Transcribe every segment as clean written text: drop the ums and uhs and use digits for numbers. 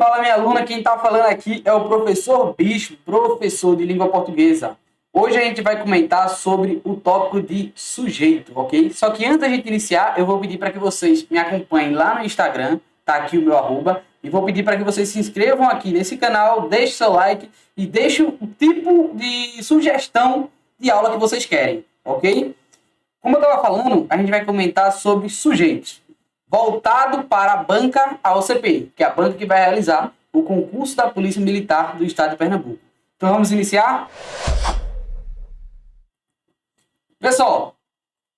Fala, minha aluna, quem está falando aqui é o professor Bispo, professor de língua portuguesa. Hoje a gente vai comentar sobre o tópico de sujeito, ok? Só que antes da gente iniciar, eu vou pedir para que vocês me acompanhem lá no Instagram, tá aqui o meu @, e vou pedir para que vocês se inscrevam aqui nesse canal, deixem seu like e deixem o tipo de sugestão de aula que vocês querem, ok? Como eu estava falando, a gente vai comentar sobre sujeitos, voltado para a banca AOCP, que é a banca que vai realizar o concurso da Polícia Militar do Estado de Pernambuco. Então vamos iniciar? Pessoal,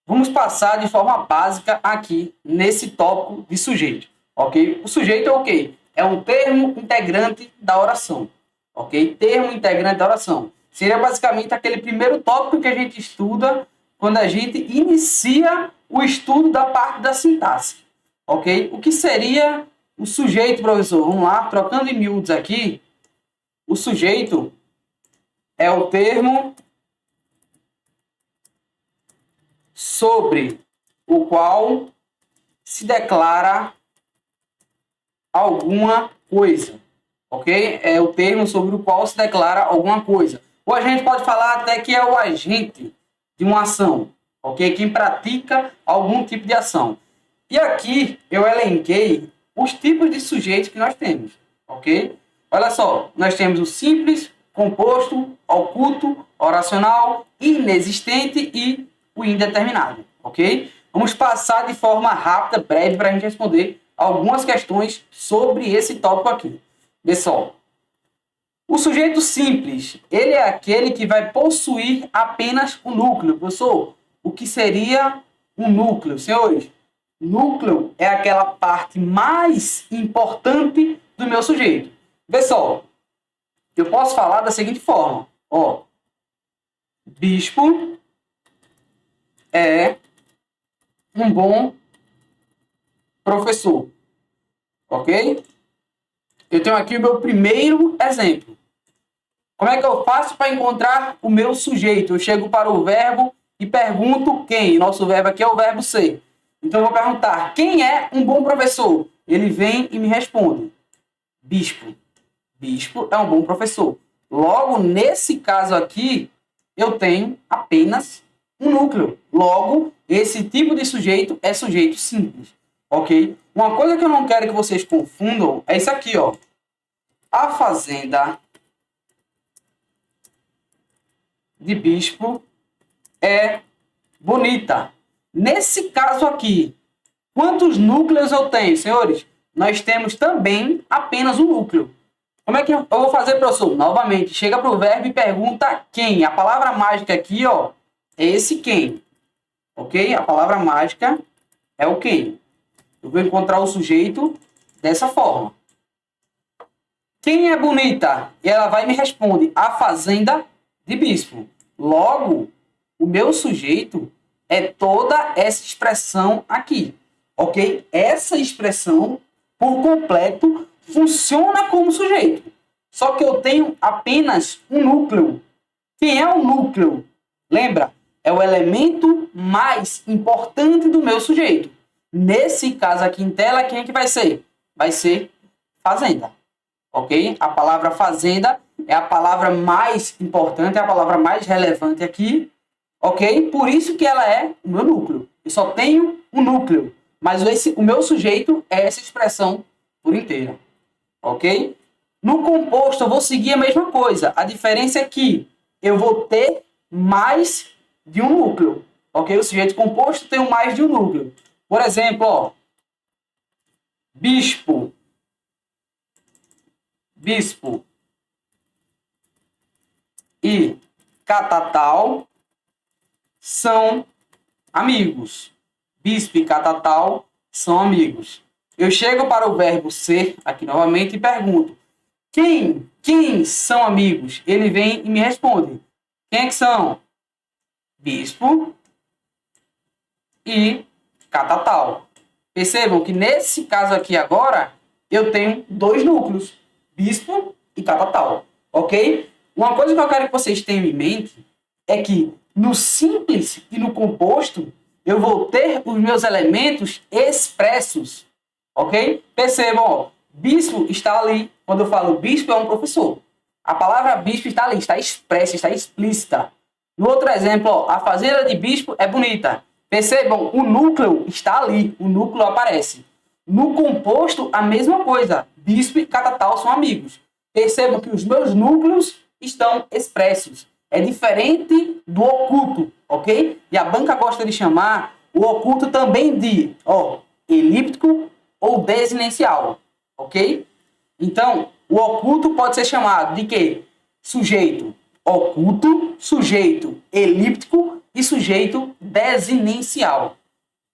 vamos passar de forma básica aqui nesse tópico de sujeito, ok? O sujeito é o quê? É um termo integrante da oração, ok? Termo integrante da oração. Seria basicamente aquele primeiro tópico que a gente estuda quando a gente inicia o estudo da parte da sintaxe, ok? O que seria o sujeito, professor? Vamos lá, trocando em miúdos aqui. O sujeito é o termo sobre o qual se declara alguma coisa, ok? É o termo sobre o qual se declara alguma coisa. Ou a gente pode falar até que é o agente de uma ação, ok? Quem pratica algum tipo de ação. E aqui eu elenquei os tipos de sujeitos que nós temos, ok? Olha só, nós temos o simples, composto, oculto, oracional, inexistente e o indeterminado, ok? Vamos passar de forma rápida, breve, para a gente responder algumas questões sobre esse tópico aqui. Pessoal, o sujeito simples, ele é aquele que vai possuir apenas um núcleo. Professor, o que seria um núcleo? Senhores, núcleo é aquela parte mais importante do meu sujeito. Pessoal, eu posso falar da seguinte forma. Ó, Bispo é um bom professor, ok? Eu tenho aqui o meu primeiro exemplo. Como é que eu faço para encontrar o meu sujeito? Eu chego para o verbo e pergunto quem. Nosso verbo aqui é o verbo ser. Então eu vou perguntar, quem é um bom professor? Ele vem e me responde, Bispo. Bispo é um bom professor. Logo, nesse caso aqui, eu tenho apenas um núcleo. Logo, esse tipo de sujeito é sujeito simples, ok? Uma coisa que eu não quero que vocês confundam é isso aqui, ó. A fazenda de Bispo é bonita. Nesse caso aqui, quantos núcleos eu tenho, senhores? Nós temos também apenas um núcleo. Como é que eu vou fazer, professor? Novamente, chega para o verbo e pergunta quem. A palavra mágica aqui, ó, é esse quem. Ok? A palavra mágica é o quem. Eu vou encontrar o sujeito dessa forma. Quem é bonita? E ela vai e me responde, a fazenda de Bispo. Logo, o meu sujeito é toda essa expressão aqui. Ok? Essa expressão, por completo, funciona como sujeito. Só que eu tenho apenas um núcleo. Quem é o núcleo? Lembra? É o elemento mais importante do meu sujeito. Nesse caso aqui em tela, quem é que vai ser? Vai ser fazenda. Ok? A palavra fazenda é a palavra mais importante, é a palavra mais relevante aqui. Ok? Por isso que ela é o meu núcleo. Eu só tenho um núcleo. Mas o meu sujeito é essa expressão por inteira. Ok? No composto eu vou seguir a mesma coisa. A diferença é que eu vou ter mais de um núcleo. Ok? O sujeito composto tem mais de um núcleo. Por exemplo, ó, Bispo. Bispo e Catatal são amigos. Bispo e Catatal são amigos. Eu chego para o verbo ser, aqui novamente, e pergunto, quem são amigos? Ele vem e me responde, quem é que são? Bispo e Catatal. Percebam que nesse caso aqui agora, eu tenho dois núcleos, Bispo e Catatal, ok? Uma coisa que eu quero que vocês tenham em mente é que no simples e no composto, eu vou ter os meus elementos expressos, ok? Percebam, ó, Bispo está ali. Quando eu falo bispo, é um professor. A palavra bispo está ali, está expressa, está explícita. No outro exemplo, ó, a fazenda de bispo é bonita. Percebam, o núcleo está ali, o núcleo aparece. No composto, a mesma coisa. Bispo e catatal são amigos. Percebam que os meus núcleos estão expressos. É diferente do oculto, ok? E a banca gosta de chamar o oculto também de elíptico ou desinencial, ok? Então, o oculto pode ser chamado de quê? Sujeito oculto, sujeito elíptico e sujeito desinencial.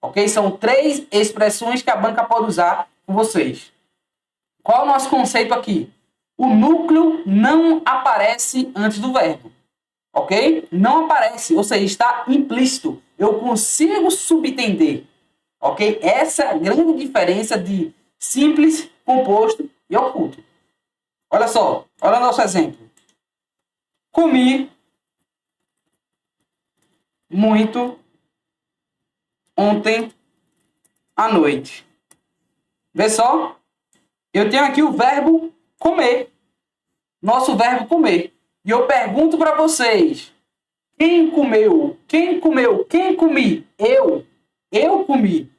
Ok? São 3 expressões que a banca pode usar com vocês. Qual é o nosso conceito aqui? O núcleo não aparece antes do verbo. Ok? Não aparece, ou seja, está implícito. Eu consigo subentender. Ok? Essa é a grande diferença de simples, composto e oculto. Olha só, olha o nosso exemplo. Comi muito ontem à noite. Vê só, eu tenho aqui o verbo comer. Nosso verbo comer. E eu pergunto para vocês, quem comeu? Quem comeu? Quem comi? Eu. Eu comi.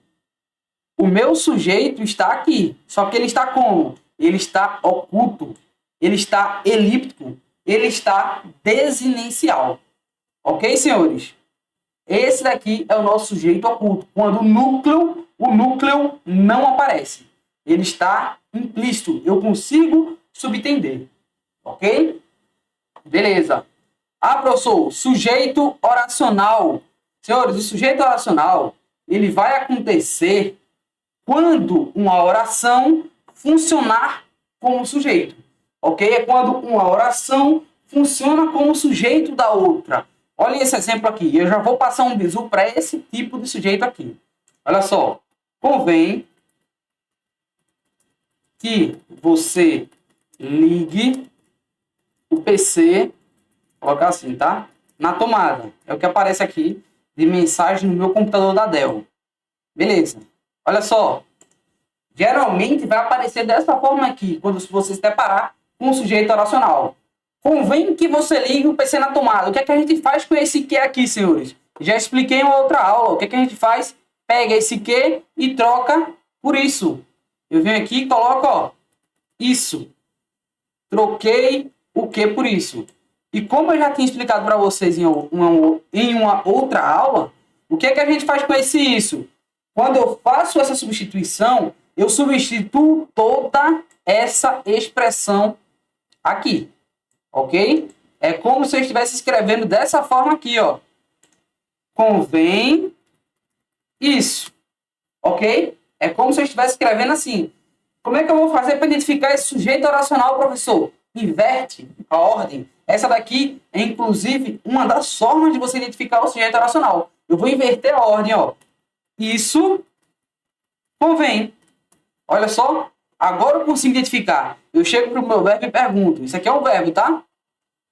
O meu sujeito está aqui. Só que ele está como? Ele está oculto. Ele está elíptico. Ele está desinencial. Ok, senhores? Esse daqui é o nosso sujeito oculto. Quando o núcleo não aparece. Ele está implícito. Eu consigo subentender. Ok? Beleza. Ah, professor, sujeito oracional. Senhores, o sujeito oracional, ele vai acontecer quando uma oração funcionar como sujeito. Ok? É quando uma oração funciona como sujeito da outra. Olha esse exemplo aqui. Eu já vou passar um bizu para esse tipo de sujeito aqui. Olha só. Convém que você ligue o PC, colocar assim, tá? Na tomada. É o que aparece aqui de mensagem no meu computador da Dell. Beleza. Olha só. Geralmente vai aparecer dessa forma aqui, quando você se deparar com um sujeito oracional. Convém que você ligue o PC na tomada. O que é que a gente faz com esse que aqui, senhores? Já expliquei em outra aula. O que é que a gente faz? Pega esse que e troca por isso. Eu venho aqui e coloco, ó, isso. Troquei o que por isso. E como eu já tinha explicado para vocês em uma outra aula, o que é que a gente faz com esse isso? Quando eu faço essa substituição, eu substituo toda essa expressão aqui. Ok? É como se eu estivesse escrevendo dessa forma aqui, ó. Convém isso. Ok? É como se eu estivesse escrevendo assim. Como é que eu vou fazer para identificar esse sujeito oracional, professor? Inverte a ordem. Essa daqui é, inclusive, uma das formas de você identificar o sujeito oracional. Eu vou inverter a ordem, ó. Isso convém. Olha só. Agora eu consigo identificar. Eu chego para o meu verbo e pergunto. Isso aqui é um verbo, tá?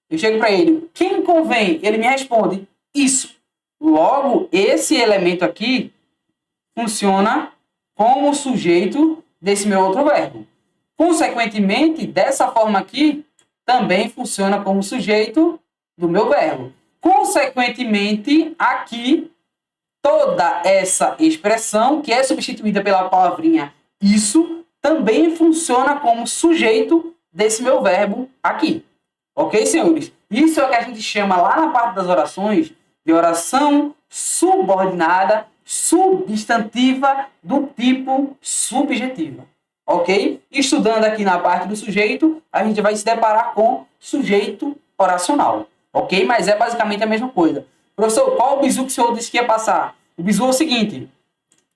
Eu chego para ele. Quem convém? Ele me responde. Isso. Logo, esse elemento aqui funciona como sujeito desse meu outro verbo. Consequentemente, dessa forma aqui, também funciona como sujeito do meu verbo. Consequentemente, aqui, toda essa expressão, que é substituída pela palavrinha isso, também funciona como sujeito desse meu verbo aqui. Ok, senhores? Isso é o que a gente chama lá na parte das orações de oração subordinada substantiva do tipo subjetiva. Ok? Estudando aqui na parte do sujeito, a gente vai se deparar com sujeito oracional. Ok? Mas é basicamente a mesma coisa. Professor, qual o bizu que o senhor disse que ia passar? O bizu é o seguinte.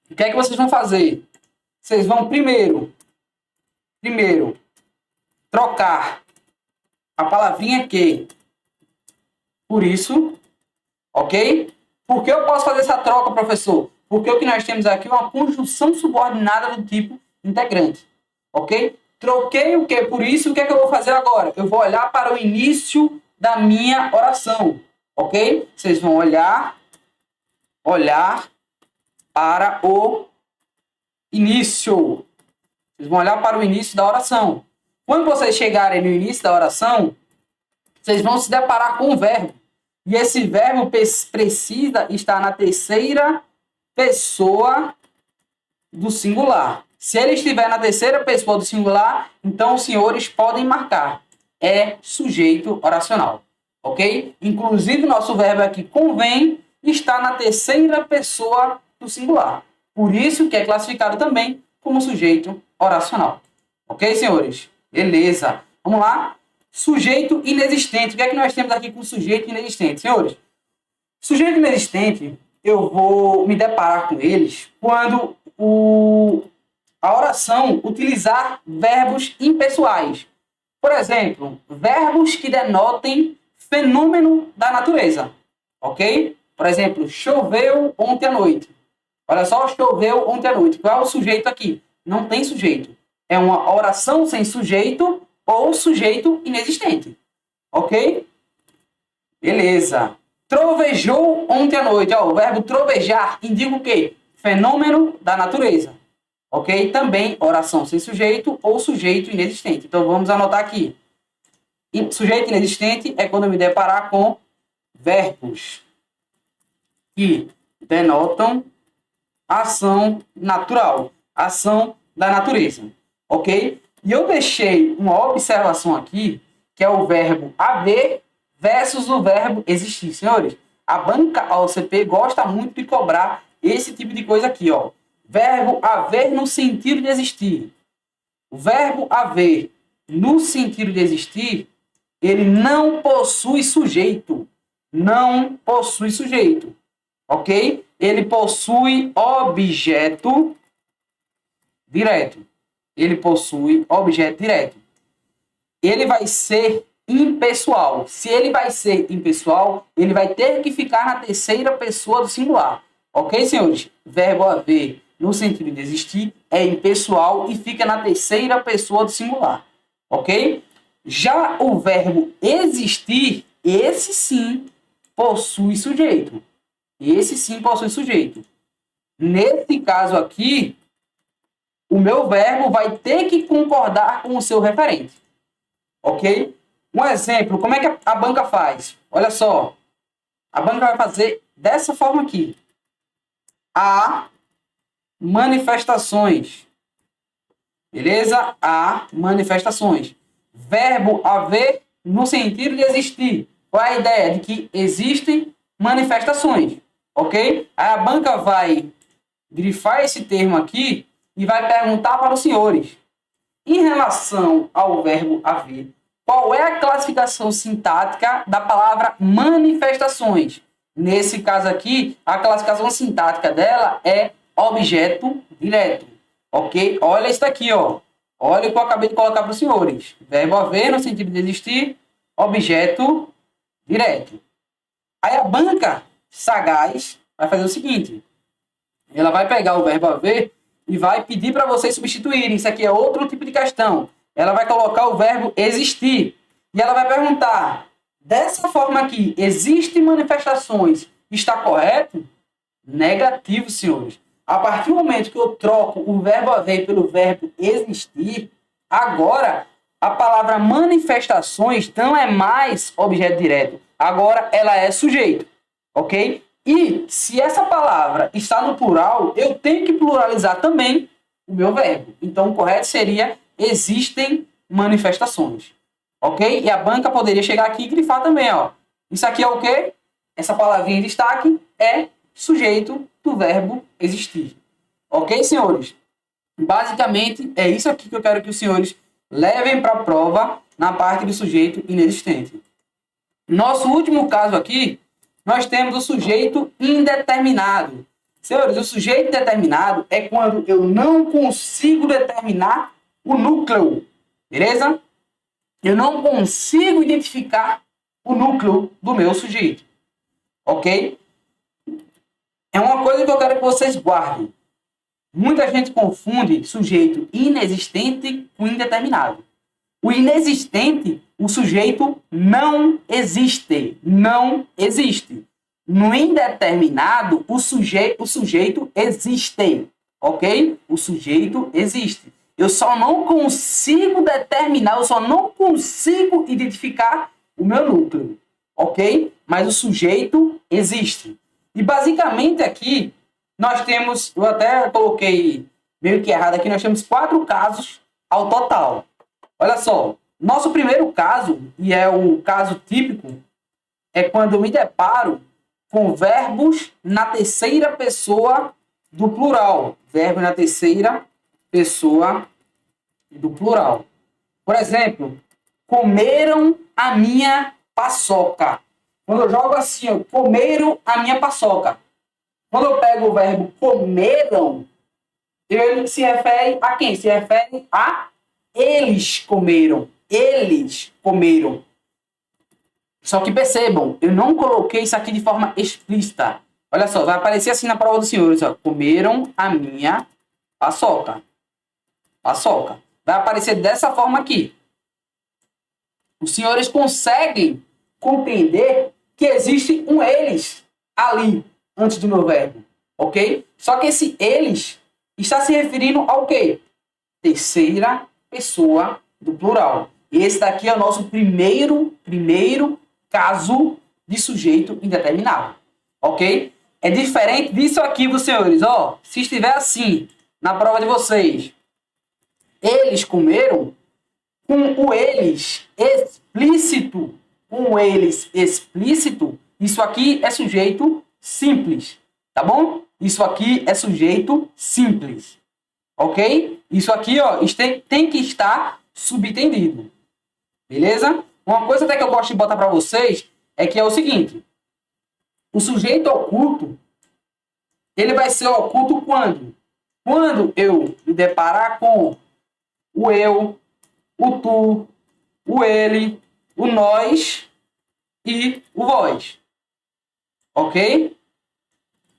O que é que vocês vão fazer? Vocês vão primeiro trocar a palavrinha que por isso, ok? Por que eu posso fazer essa troca, professor? Porque o que nós temos aqui é uma conjunção subordinada do tipo integrante. Ok? Troquei o que por isso, o que é que eu vou fazer agora? Eu vou olhar para o início da minha oração. Ok? Vocês vão olhar para o início. Vocês vão olhar para o início da oração. Quando vocês chegarem no início da oração, vocês vão se deparar com um verbo. E esse verbo precisa estar na terceira pessoa do singular. Se ele estiver na terceira pessoa do singular, então os senhores podem marcar. É sujeito oracional. Ok? Inclusive, nosso verbo aqui convém está na terceira pessoa do singular. Por isso que é classificado também como sujeito oracional. Ok, senhores? Beleza. Vamos lá? Sujeito inexistente. O que é que nós temos aqui com sujeito inexistente? Senhores, sujeito inexistente, eu vou me deparar com eles quando a oração utilizar verbos impessoais. Por exemplo, verbos que denotem fenômeno da natureza. Ok? Por exemplo, choveu ontem à noite. Olha só, choveu ontem à noite. Qual é o sujeito aqui? Não tem sujeito. É uma oração sem sujeito ou sujeito inexistente. Ok? Beleza. Trovejou ontem à noite. Ó, o verbo trovejar indica o quê? Fenômeno da natureza. Ok? Também oração sem sujeito ou sujeito inexistente. Então vamos anotar aqui. Sujeito inexistente é quando eu me deparar com verbos que denotam ação natural, ação da natureza, ok? E eu deixei uma observação aqui, que é o verbo haver versus o verbo existir. Senhores, a banca OCP gosta muito de cobrar esse tipo de coisa aqui, ó. Verbo haver no sentido de existir. O verbo haver no sentido de existir, ele não possui sujeito. Não possui sujeito. Ok? Ele possui objeto direto. Ele possui objeto direto. Ele vai ser impessoal. Se ele vai ser impessoal, ele vai ter que ficar na terceira pessoa do singular. Ok, senhores? Verbo haver no sentido de existir é impessoal e fica na terceira pessoa do singular. Ok? Já o verbo existir, esse sim possui sujeito. Esse sim possui sujeito. Nesse caso aqui, o meu verbo vai ter que concordar com o seu referente. Ok? Um exemplo, como é que a banca faz? Olha só. A banca vai fazer dessa forma aqui. Há manifestações. Beleza? Há manifestações. Verbo haver no sentido de existir. Qual é a ideia? De que existem manifestações. Ok? Aí a banca vai grifar esse termo aqui e vai perguntar para os senhores. Em relação ao verbo haver, qual é a classificação sintática da palavra manifestações? Nesse caso aqui, a classificação sintática dela é objeto direto. Ok? Olha isso daqui, ó. Olha o que eu acabei de colocar para os senhores. Verbo haver, no sentido de existir, objeto direto. Aí a banca sagaz vai fazer o seguinte. Ela vai pegar o verbo haver e vai pedir para vocês substituírem. Isso aqui é outro tipo de questão. Ela vai colocar o verbo existir. E ela vai perguntar, dessa forma aqui, existem manifestações? Está correto? Negativo, senhores. A partir do momento que eu troco o verbo haver pelo verbo existir, agora a palavra manifestações não é mais objeto direto. Agora ela é sujeito. Ok? E se essa palavra está no plural, eu tenho que pluralizar também o meu verbo. Então o correto seria existem manifestações. Ok? E a banca poderia chegar aqui e grifar também, ó. Isso aqui é o quê? Essa palavrinha em destaque é sujeito do verbo existir. Ok, senhores? Basicamente, é isso aqui que eu quero que os senhores levem para a prova na parte do sujeito inexistente. Nosso último caso aqui, nós temos o sujeito indeterminado. Senhores, o sujeito indeterminado é quando eu não consigo determinar o núcleo. Beleza? Eu não consigo identificar o núcleo do meu sujeito. Ok? É uma coisa que eu quero que vocês guardem. Muita gente confunde sujeito inexistente com indeterminado. O inexistente, o sujeito não existe. Não existe. No indeterminado, o sujeito existe. Ok? O sujeito existe. eu só não consigo determinar, eu só não consigo identificar o meu núcleo, ok? Mas o sujeito existe. E basicamente aqui, nós temos, eu até coloquei meio que errado aqui, nós temos 4 casos ao total. Olha só, nosso primeiro caso, e é o caso típico, é quando eu me deparo com verbos na terceira pessoa do plural. Verbo na terceira pessoa do plural. Por exemplo, comeram a minha paçoca. Quando eu jogo assim, ó, comeram a minha paçoca. Quando eu pego o verbo comeram, ele se refere a quem? Se refere a eles comeram. Eles comeram. Só que percebam, eu não coloquei isso aqui de forma explícita. Olha só, vai aparecer assim na prova dos senhores. Ó, comeram a minha paçoca. Paçoca. Vai aparecer dessa forma aqui. Os senhores conseguem compreender que existe um eles ali, antes do meu verbo. Ok? Só que esse eles está se referindo ao quê? Terceira pessoa do plural. E esse daqui é o nosso primeiro caso de sujeito indeterminado. Ok? É diferente disso aqui, meus senhores. Ó, se estiver assim, na prova de vocês, eles comeram, com o eles explícito, isso aqui é sujeito simples, tá bom? Isso aqui é sujeito simples, ok? Isso aqui, ó, tem que estar subentendido, beleza? Uma coisa até que eu gosto de botar para vocês é que é o seguinte: o sujeito oculto, ele vai ser oculto quando? Quando eu me deparar com o eu, o tu, o ele, o nós e o vós. Ok?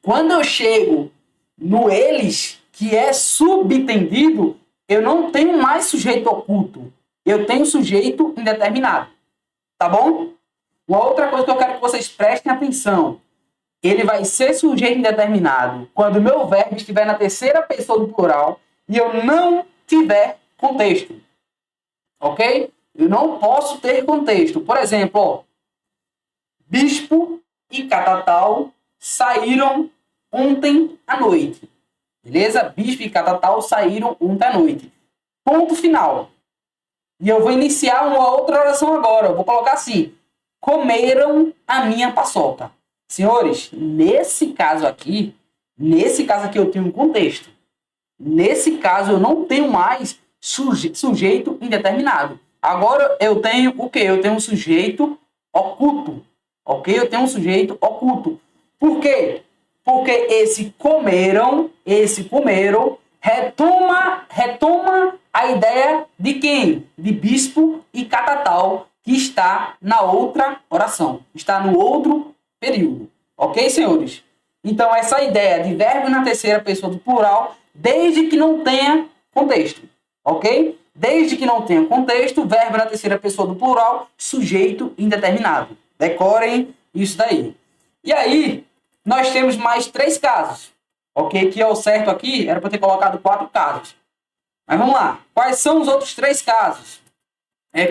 Quando eu chego no eles, que é subentendido, eu não tenho mais sujeito oculto. Eu tenho sujeito indeterminado. Tá bom? Uma outra coisa que eu quero que vocês prestem atenção. Ele vai ser sujeito indeterminado quando o meu verbo estiver na terceira pessoa do plural e eu não tiver contexto. Ok? Eu não posso ter contexto. Por exemplo, ó, Bispo e Catatal saíram ontem à noite. Beleza? Bispo e Catatal saíram ontem à noite. Ponto final. E eu vou iniciar uma outra oração agora. Eu vou colocar assim: comeram a minha paçoca. Senhores, nesse caso aqui eu tenho um contexto. Nesse caso eu não tenho mais sujeito indeterminado. Agora eu tenho o quê? Eu tenho um sujeito oculto. Ok? Eu tenho um sujeito oculto. Por quê? Porque esse comeram, retoma a ideia de quem? De bispo e catatal, que está na outra oração. Está no outro período. Ok, senhores? Então, essa ideia de verbo na terceira pessoa do plural, desde que não tenha contexto. Ok? Desde que não tenha contexto, verbo na terceira pessoa do plural, sujeito indeterminado. Decorem isso daí. E aí, nós temos mais 3 casos. Ok? Que é o certo aqui, era para ter colocado 4 casos. Mas vamos lá. Quais são os outros 3 casos?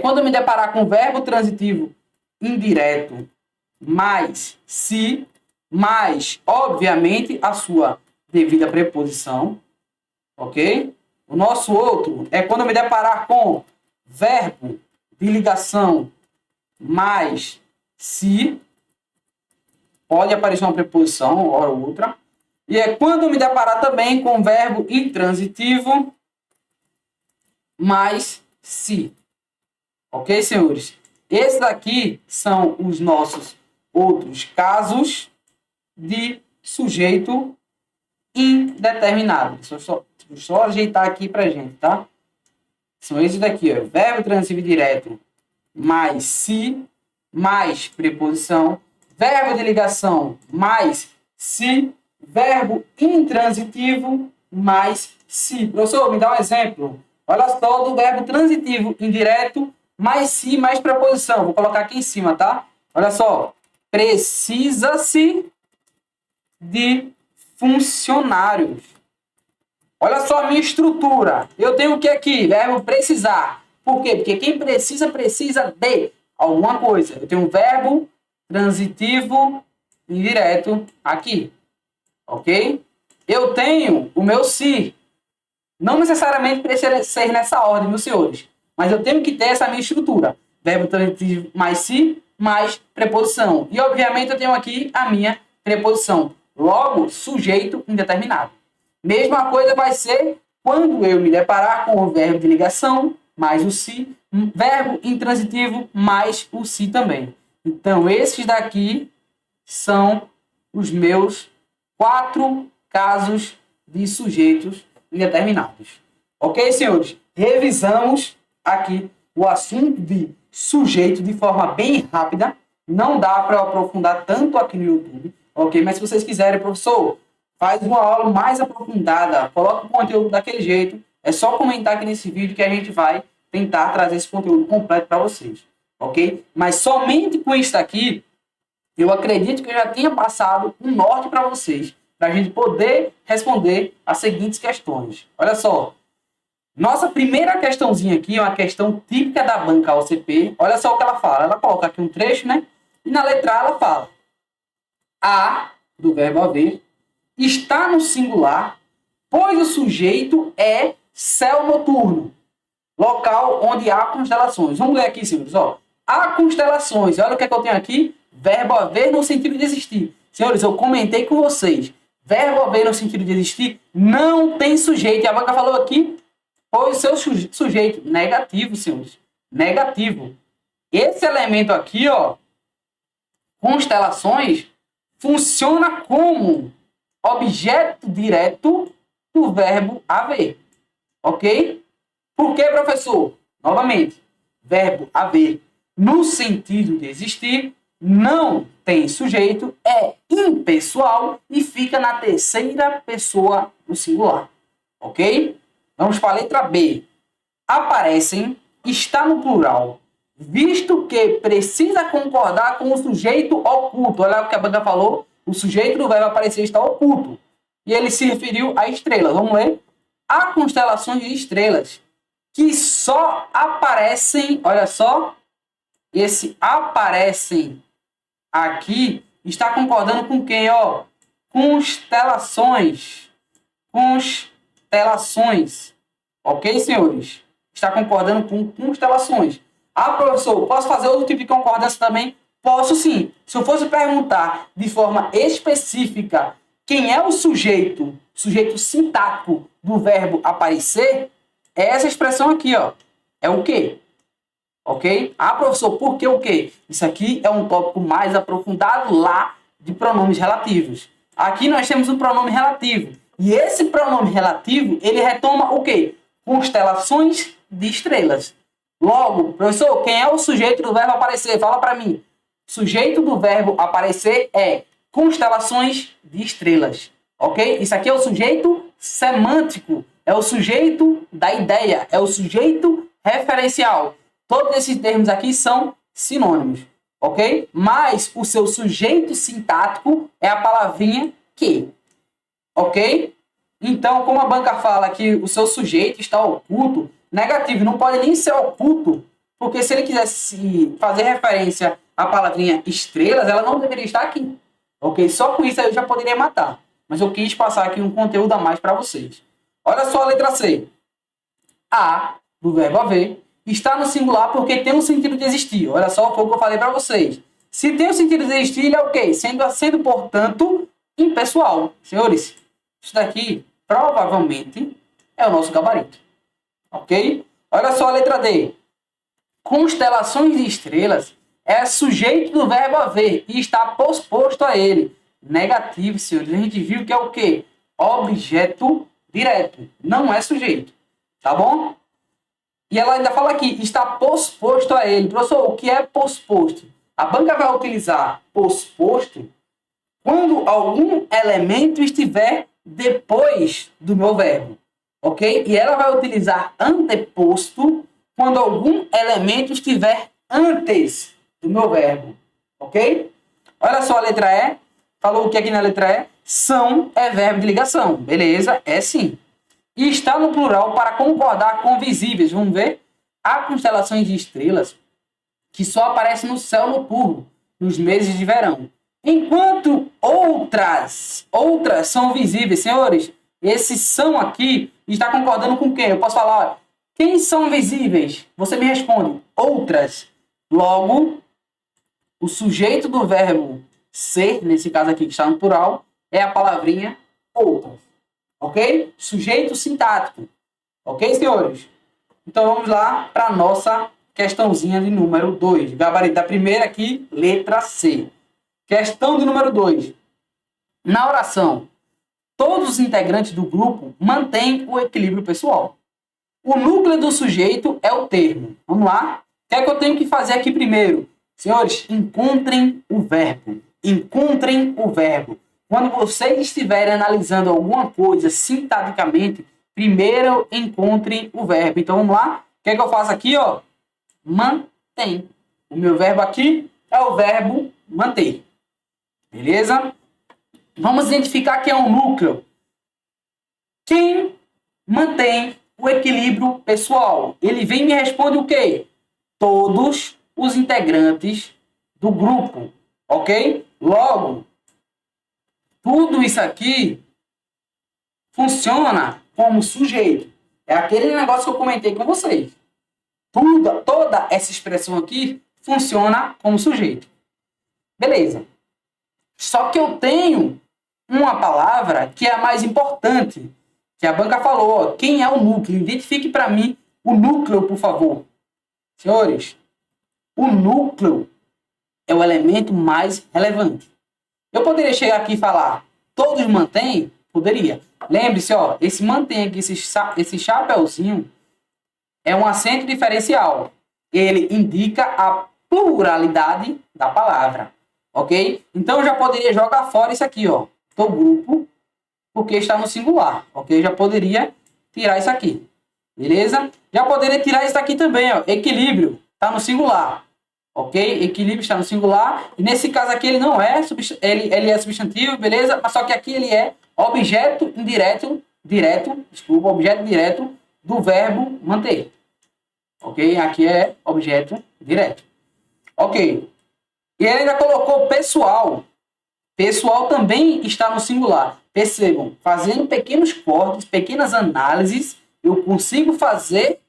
Quando eu me deparar com verbo transitivo indireto mais se, mais, obviamente, a sua devida preposição. Ok? O nosso outro é quando eu me deparar com verbo de ligação mais se, pode aparecer uma preposição, hora ou outra. E é quando eu me deparar também com verbo intransitivo mais se. Ok, senhores? Esses daqui são os nossos outros casos de sujeito indeterminado. Deixa eu só ajeitar aqui pra gente, tá? São esses daqui, ó. Verbo transitivo direto mais se, mais preposição. Verbo de ligação mais se. Verbo intransitivo mais se. Professor, me dá um exemplo. Olha só do verbo transitivo indireto mais se, mais preposição. Vou colocar aqui em cima, tá? Olha só. Precisa-se de funcionários. Olha só a minha estrutura. Eu tenho o que aqui? Verbo precisar. Por quê? Porque quem precisa, precisa de alguma coisa. Eu tenho um verbo transitivo indireto aqui. Ok? Eu tenho o meu se. Não necessariamente precisa ser nessa ordem, meus senhores. Mas eu tenho que ter essa minha estrutura. Verbo transitivo mais se, mais preposição. E, obviamente, eu tenho aqui a minha preposição. Logo, sujeito indeterminado. Mesma coisa vai ser quando eu me deparar com o verbo de ligação, mais o se, verbo intransitivo, mais o se também. Então, esses daqui são os meus 4 casos de sujeitos indeterminados. Ok, senhores? Revisamos aqui o assunto de sujeito de forma bem rápida. Não dá para aprofundar tanto aqui no YouTube, ok? Mas se vocês quiserem, professor, faz uma aula mais aprofundada, coloca o conteúdo daquele jeito. É só comentar aqui nesse vídeo que a gente vai tentar trazer esse conteúdo completo para vocês, ok? Mas somente com isso aqui, eu acredito que eu já tenha passado um norte para vocês, para a gente poder responder as seguintes questões. Olha só. Nossa primeira questãozinha aqui é uma questão típica da banca OCP. Olha só o que ela fala. Ela coloca aqui um trecho, né? E na letra A ela fala: A, do verbo haver, está no singular, pois o sujeito é céu noturno, local onde há constelações. Vamos ler aqui, senhores. Ó. Há constelações. Olha o que é que eu tenho aqui. Verbo haver no sentido de existir. Senhores, eu comentei com vocês. Verbo haver no sentido de existir não tem sujeito. E a banca falou aqui, pois o seu sujeito negativo, senhores. Negativo. Esse elemento aqui, ó, constelações, funciona como objeto direto do verbo haver. Ok? Por que, professor? Novamente, verbo haver no sentido de existir não tem sujeito, é impessoal e fica na terceira pessoa do singular. Ok? Vamos para a letra B. Aparecem, está no plural, visto que precisa concordar com o sujeito oculto. Olha o que a banca falou. O sujeito do verbo aparecer está oculto. E ele se referiu a estrelas. Vamos ler? Há constelações de estrelas que só aparecem, olha só, esse aparecem aqui está concordando com quem, ó? Constelações. Constelações. Ok, senhores? Está concordando com constelações. Ah, professor, posso fazer outro tipo de concordância também? Posso sim. Se eu fosse perguntar de forma específica quem é o sujeito sintático do verbo aparecer, é essa expressão aqui, ó. É o quê? Ok? Ah, professor, por que o quê? Isso aqui é um tópico mais aprofundado lá de pronomes relativos. Aqui nós temos um pronome relativo. E esse pronome relativo, ele retoma o quê? Constelações de estrelas. Logo, professor, quem é o sujeito do verbo aparecer? Fala para mim. Sujeito do verbo aparecer é constelações de estrelas. Ok? Isso aqui é o sujeito semântico. É o sujeito da ideia. É o sujeito referencial. Todos esses termos aqui são sinônimos, ok? Mas o seu sujeito sintático é a palavrinha que, ok? Então, como a banca fala que o seu sujeito está oculto, negativo, não pode nem ser oculto, porque se ele quisesse fazer referência à palavrinha estrelas, ela não deveria estar aqui, ok? Só com isso aí eu já poderia matar, mas eu quis passar aqui um conteúdo a mais para vocês. Olha só a letra C. A, do verbo haver, está no singular porque tem um sentido de existir. Olha só, foi o que eu falei para vocês. Se tem um sentido de existir, ele é o quê? Sendo, portanto, impessoal. Senhores, isso daqui provavelmente é o nosso gabarito. Ok? Olha só a letra D. Constelações de estrelas é sujeito do verbo haver e está posposto a ele. Negativo, senhores. A gente viu que é o quê? Objeto direto. Não é sujeito. Tá bom? E ela ainda fala aqui, está posposto a ele. Professor, o que é posposto? A banca vai utilizar posposto quando algum elemento estiver depois do meu verbo. Ok? E ela vai utilizar anteposto quando algum elemento estiver antes do meu verbo. Ok? Olha só a letra E. Falou o que aqui na letra E? São é verbo de ligação. Beleza? É sim. e está no plural para concordar com visíveis. Vamos ver? Há constelações de estrelas que só aparecem no céu noturno, nos meses de verão. Enquanto outras são visíveis. Senhores, esse são aqui está concordando com quem? Eu posso falar, ó, quem são visíveis? Você me responde, outras. Logo, o sujeito do verbo ser, nesse caso aqui que está no plural, é a palavrinha outras. Ok? Sujeito sintático. Ok, senhores? Então vamos lá para a nossa questãozinha de número 2. Gabarito da primeira aqui, letra C. Questão de número 2. Na oração, todos os integrantes do grupo mantêm o equilíbrio pessoal. O núcleo do sujeito é o termo. Vamos lá? O que é que eu tenho que fazer aqui primeiro? Senhores, encontrem o verbo. Encontrem o verbo. Quando vocês estiverem analisando alguma coisa sintaticamente, primeiro encontrem o verbo. Então vamos lá? O que é que eu faço aqui? Ó? Mantém. O meu verbo aqui é o verbo manter. Beleza? Vamos identificar quem é o núcleo. Quem mantém o equilíbrio pessoal? Ele vem e me responde o quê? Todos os integrantes do grupo. Ok? Logo, tudo isso aqui funciona como sujeito. É aquele negócio que eu comentei com vocês. Toda essa expressão aqui funciona como sujeito. Beleza. Só que eu tenho uma palavra que é a mais importante, que a banca falou, ó, quem é o núcleo? Identifique para mim o núcleo, por favor. Senhores, o núcleo é o elemento mais relevante. Eu poderia chegar aqui e falar, todos mantêm? Poderia. Lembre-se, ó, esse mantém aqui, esse chapeuzinho, é um acento diferencial. Ele indica a pluralidade da palavra. Ok? Então, eu já poderia jogar fora isso aqui, ó. Do grupo, porque está no singular. Ok? Eu já poderia tirar isso aqui. Beleza? Já poderia tirar isso aqui também, ó. Equilíbrio. Está no singular. Ok? Equilíbrio está no singular. E nesse caso aqui, ele não é, ele é substantivo, beleza? Mas só que aqui ele é objeto objeto direto do verbo manter. Ok? Aqui é objeto direto. Ok. E ele ainda colocou pessoal. Pessoal também está no singular. Percebam, fazendo pequenos cortes, pequenas análises, eu consigo fazer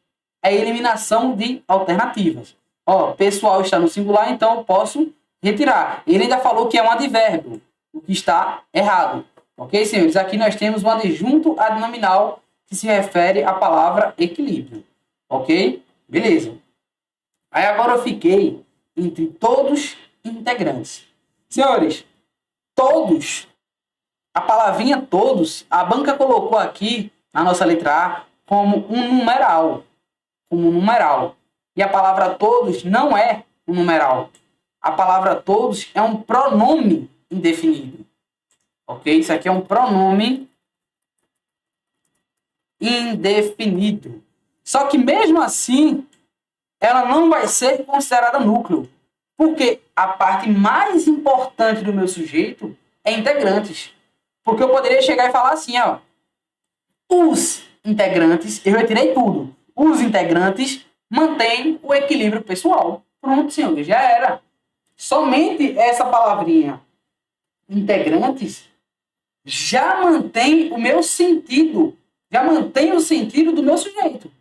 a eliminação de alternativas. Ó, pessoal está no singular, então eu posso retirar. Ele ainda falou que é um advérbio, o que está errado. Ok, senhores? Aqui nós temos um adjunto adnominal que se refere à palavra equilíbrio. Ok? Beleza. Aí agora eu fiquei entre todos integrantes. Senhores, todos, a palavrinha todos, a banca colocou aqui na nossa letra A como um numeral. E a palavra todos não é um numeral. A palavra todos é um pronome indefinido. Ok? Isso aqui é um pronome indefinido. Só que mesmo assim, ela não vai ser considerada núcleo. Porque a parte mais importante do meu sujeito é integrantes. Porque eu poderia chegar e falar assim, ó. Os integrantes, eu retirei tudo. Os integrantes mantêm o equilíbrio pessoal. Pronto, senhores, já era. Somente essa palavrinha, integrantes, já mantém o meu sentido. Já mantém o sentido do meu sujeito.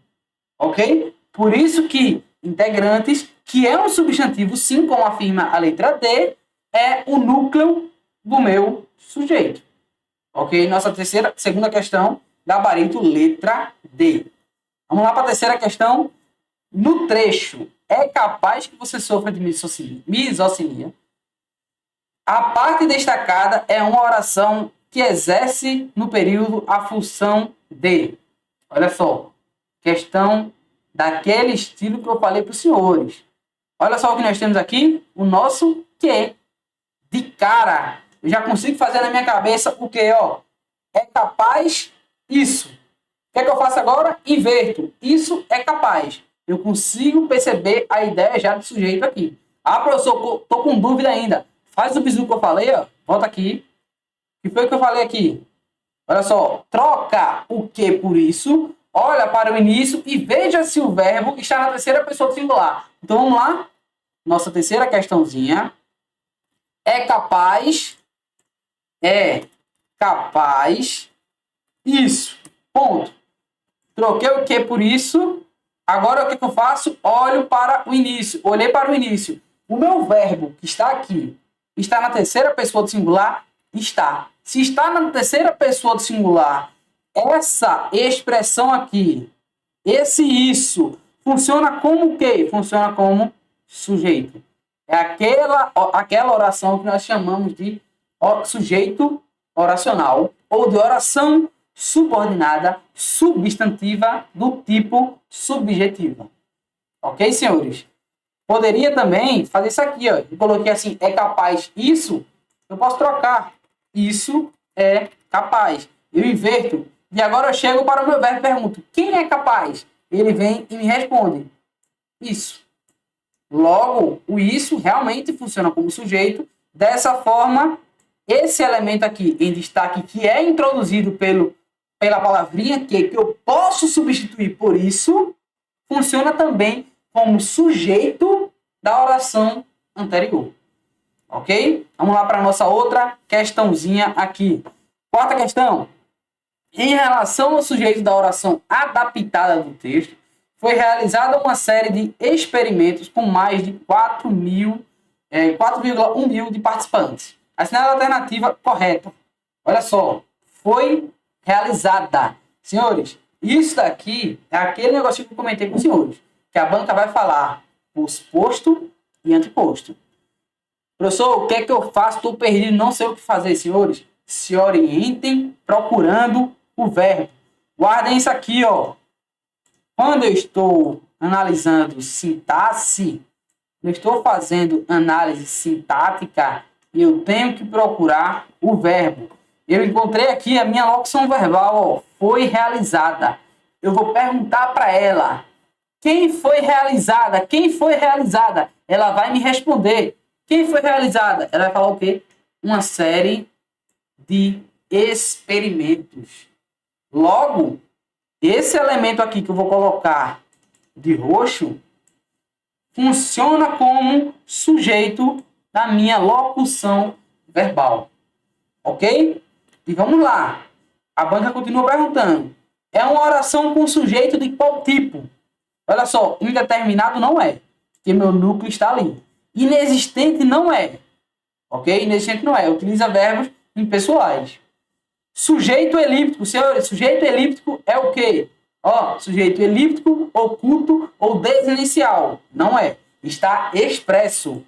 Ok? Por isso que integrantes, que é um substantivo, sim, como afirma a letra D, é o núcleo do meu sujeito. Ok? Nossa segunda questão, gabarito, letra D. Vamos lá para a terceira questão. No trecho, é capaz que você sofra de misoginia. A parte destacada é uma oração que exerce no período a função de. Olha só, questão daquele estilo que eu falei para os senhores. Olha só o que nós temos aqui, o nosso que. De cara, eu já consigo fazer na minha cabeça o que, ó. É capaz isso. O que é que eu faço agora? Inverto. Isso é capaz. Eu consigo perceber a ideia já do sujeito aqui. Ah, professor, tô com dúvida ainda. Faz o bizu que eu falei, ó. Volta aqui. O que foi que eu falei aqui? Olha só, troca o que por isso, olha para o início e veja se o verbo está na terceira pessoa do singular. Então vamos lá. Nossa terceira questãozinha. É capaz. Isso. Ponto. Troquei o que por isso. Agora o que eu faço? Olho para o início. Olhei para o início. O meu verbo que está aqui está na terceira pessoa do singular? Está. Se está na terceira pessoa do singular, essa expressão aqui, esse isso, funciona como o quê? Funciona como sujeito. É aquela oração que nós chamamos de sujeito oracional ou de oração subordinada substantiva do tipo subjetiva. Ok, senhores? Poderia também fazer isso aqui, ó. Eu coloquei assim, é capaz isso, eu posso trocar. Isso é capaz. Eu inverto. E agora eu chego para o meu verbo e pergunto, quem é capaz? Ele vem e me responde, isso. Logo, o isso realmente funciona como sujeito. Dessa forma, esse elemento aqui em destaque, que é introduzido pela palavrinha que eu posso substituir por isso, funciona também como sujeito da oração anterior. Ok? Vamos lá para a nossa outra questãozinha aqui. Quarta questão. Em relação ao sujeito da oração adaptada do texto, foi realizada uma série de experimentos com mais de 4,1 mil de participantes. Assinale a alternativa correta. Olha só, foi realizada. Senhores, isso daqui é aquele negocinho que eu comentei com os senhores, que a banca vai falar posto e anteposto. Professor, o que é que eu faço? Estou perdido, não sei o que fazer, senhores. Se orientem procurando o verbo. Guardem isso aqui, ó. Quando eu estou analisando sintaxe, eu estou fazendo análise sintática, eu tenho que procurar o verbo. Eu encontrei aqui a minha locução verbal, ó, foi realizada. Eu vou perguntar para ela, quem foi realizada? Quem foi realizada? Ela vai me responder. Quem foi realizada? Ela vai falar o quê? Uma série de experimentos. Logo, esse elemento aqui que eu vou colocar de roxo funciona como sujeito da minha locução verbal. Ok? E vamos lá. A banca continua perguntando. É uma oração com sujeito de qual tipo? Olha só, indeterminado não é, porque meu núcleo está ali. Inexistente não é. Ok? Inexistente não é. Utiliza verbos impessoais. Sujeito elíptico, senhores, sujeito elíptico é o quê? Ó, sujeito elíptico, oculto ou desinicial. Não é. Está expresso.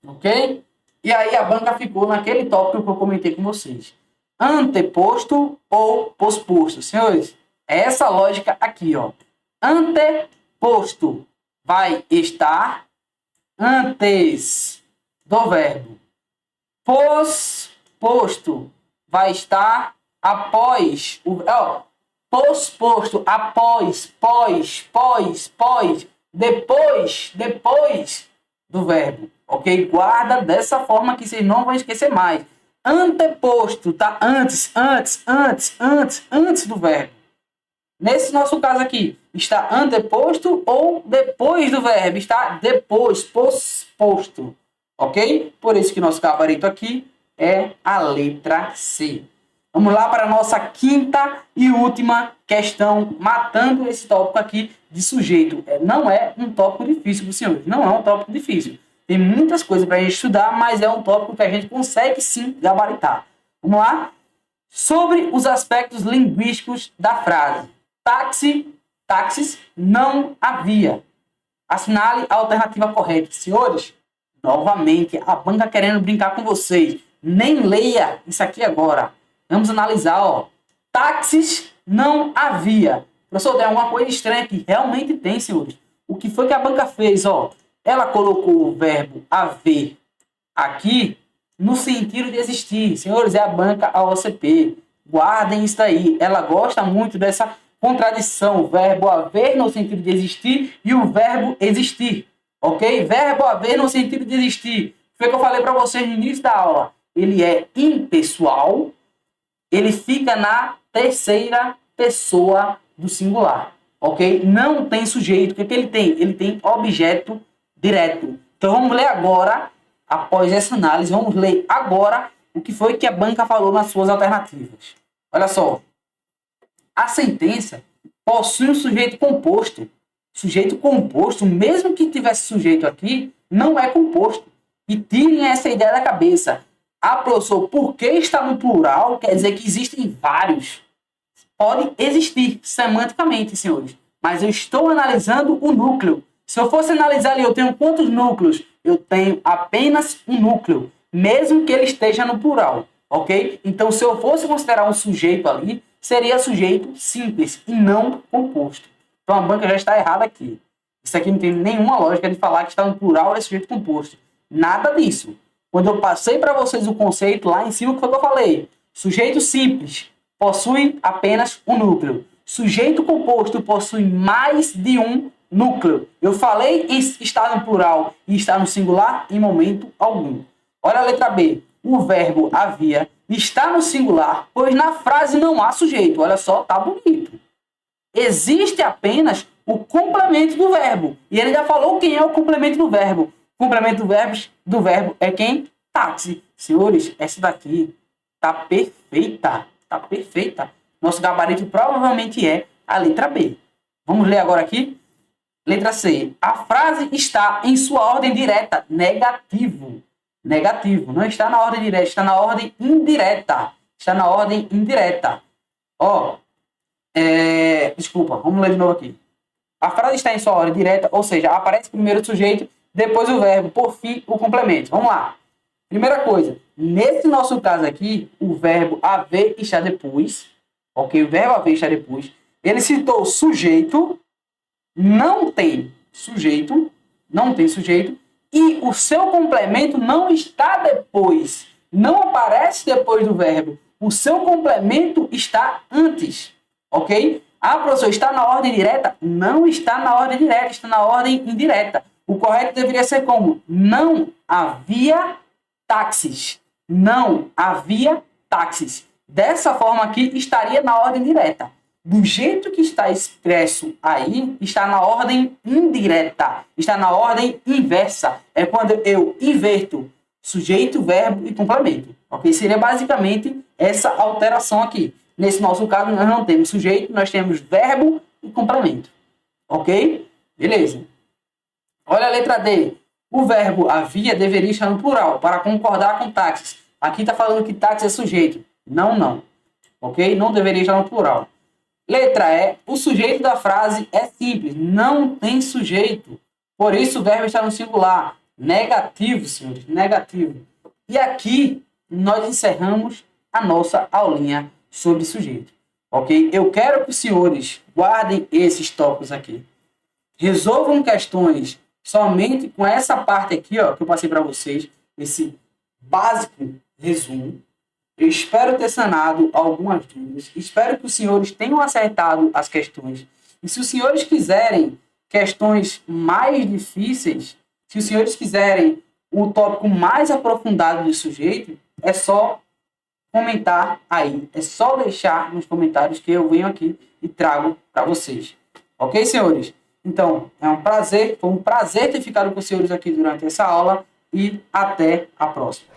Ok? E aí a banca ficou naquele tópico que eu comentei com vocês. Anteposto ou posposto. Senhores, é essa lógica aqui, ó. Anteposto vai estar antes do verbo. Posposto vai estar após o... posposto, após, pós, depois do verbo. Ok? Guarda dessa forma que vocês não vão esquecer mais. Anteposto, tá? Antes do verbo. Nesse nosso caso aqui, está anteposto ou depois do verbo? Está depois, posposto. Ok? Por isso que nosso gabarito aqui é a letra C. Vamos lá para a nossa quinta e última questão, matando esse tópico aqui de sujeito. Não é um tópico difícil para os senhores, não é um tópico difícil. Tem muitas coisas para a gente estudar, mas é um tópico que a gente consegue sim gabaritar. Vamos lá? Sobre os aspectos linguísticos da frase. Táxis não havia. Assinale a alternativa correta. Senhores, novamente, a banca querendo brincar com vocês. Nem leia isso aqui agora. Vamos analisar, ó. Táxis não havia. Professor, tem alguma coisa estranha aqui. Realmente tem, senhores. O que foi que a banca fez, ó? Ela colocou o verbo haver aqui no sentido de existir. Senhores, é a banca a OCP. Guardem isso aí. Ela gosta muito dessa contradição. O verbo haver no sentido de existir e o verbo existir. Ok? Verbo haver no sentido de existir. Foi o que eu falei para vocês no início da aula. Ele é impessoal. ele fica na terceira pessoa do singular, ok? Não tem sujeito. O que ele tem? Ele tem objeto direto. Então vamos ler agora, após essa análise, vamos ler agora o que foi que a banca falou nas suas alternativas. Olha só. A sentença possui um sujeito composto. Sujeito composto, mesmo que tivesse sujeito aqui, não é composto. E tirem essa ideia da cabeça. Ah, professor, porque está no plural, quer dizer que existem vários. Pode existir semanticamente, senhores. Mas eu estou analisando o núcleo. Se eu fosse analisar ali, eu tenho quantos núcleos? Eu tenho apenas um núcleo, mesmo que ele esteja no plural, ok? Então, se eu fosse considerar um sujeito ali, seria sujeito simples e não composto. Então, a banca já está errada aqui. Isso aqui não tem nenhuma lógica de falar que está no plural é sujeito composto. Nada disso. Quando eu passei para vocês o conceito lá em cima, o que foi que eu falei? Sujeito simples possui apenas um núcleo. Sujeito composto possui mais de um núcleo. Eu falei em estar no plural e estar no singular em momento algum. Olha a letra B. O verbo havia está no singular, pois na frase não há sujeito. Olha só, tá bonito. Existe apenas o complemento do verbo. E ele já falou quem é o complemento do verbo. O complemento do verbo é quem? Táxi. Senhores, essa daqui tá perfeita. Tá perfeita. Nosso gabarito provavelmente é a letra B. Vamos ler agora aqui? Letra C. A frase está em sua ordem direta. Negativo. Negativo. Não está na ordem direta, está na ordem indireta. Está na ordem indireta. Ó. Desculpa, vamos ler de novo aqui. A frase está em sua ordem direta, ou seja, aparece primeiro o sujeito, depois o verbo, por fim o complemento. Vamos lá. Primeira coisa, nesse nosso caso aqui, o verbo haver está depois, ok? O verbo haver está depois. Ele citou sujeito, não tem sujeito, e o seu complemento não está depois, não aparece depois do verbo. O seu complemento está antes, ok? Ah, professor, está na ordem direta? Não está na ordem direta, está na ordem indireta. O correto deveria ser como? Não havia táxis. Não havia táxis. Dessa forma aqui, estaria na ordem direta. Do jeito que está expresso aí, está na ordem indireta. Está na ordem inversa. É quando eu inverto sujeito, verbo e complemento. Ok? Seria basicamente essa alteração aqui. Nesse nosso caso, nós não temos sujeito, nós temos verbo e complemento. Ok? Beleza. Olha a letra D. O verbo havia deveria estar no plural, para concordar com táxis. Aqui está falando que táxi é sujeito. Não. Ok? Não deveria estar no plural. Letra E. O sujeito da frase é simples. Não tem sujeito. Por isso o verbo está no singular. Negativo, senhores. Negativo. E aqui nós encerramos a nossa aulinha sobre sujeito. Ok? Eu quero que os senhores guardem esses tópicos aqui. Resolvam questões somente com essa parte aqui, ó, que eu passei para vocês, esse básico resumo. Eu espero ter sanado algumas dúvidas. Espero que os senhores tenham acertado as questões. E se os senhores quiserem questões mais difíceis, se os senhores quiserem um tópico mais aprofundado de sujeito, é só comentar aí. É só deixar nos comentários que eu venho aqui e trago para vocês. Ok, senhores? Então, foi um prazer ter ficado com os senhores aqui durante essa aula e até a próxima.